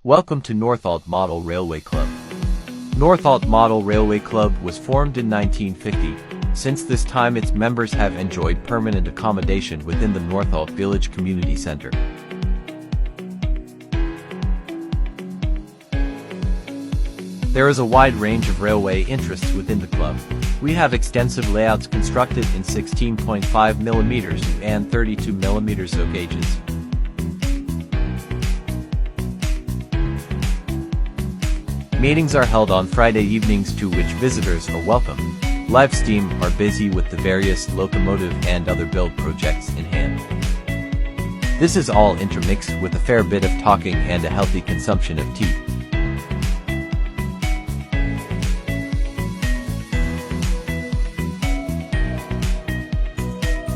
Welcome to Northolt Model Railway Club. Northolt Model Railway Club was formed in 1950. Since this time its members have enjoyed permanent accommodation within the Northolt Village Community Centre. There is a wide range of railway interests within the club. We have extensive layouts constructed in 16.5mm and 32mm gauges. Meetings are held on Friday evenings to which visitors are welcome. Live Steam are busy with the various locomotive and other build projects in hand. This is all intermixed with a fair bit of talking and a healthy consumption of tea.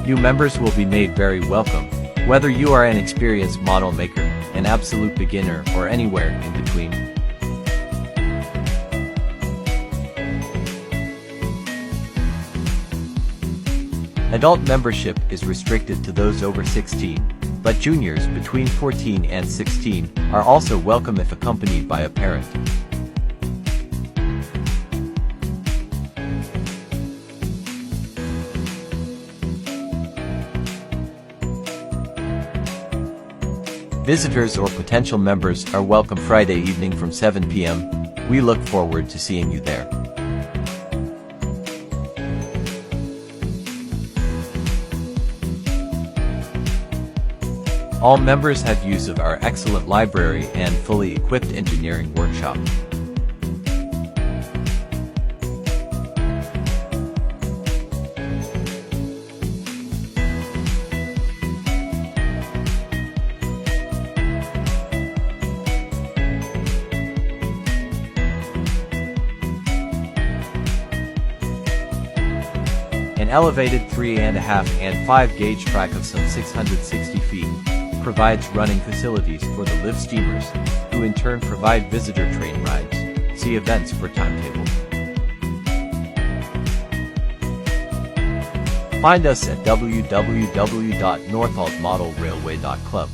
New members will be made very welcome, whether you are an experienced model maker, an absolute beginner, or anywhere in between. Adult membership is restricted to those over 16, but juniors between 14 and 16 are also welcome if accompanied by a parent. Visitors or potential members are welcome Friday evening from 7 p.m. We look forward to seeing you there. All members have use of our excellent library and fully equipped engineering workshop. An elevated 3.5 and 5 gauge track of some 660 feet provides running facilities for the live steamers, who in turn provide visitor train rides. See events for timetable. Find us at www.northoltmodelrailway.club.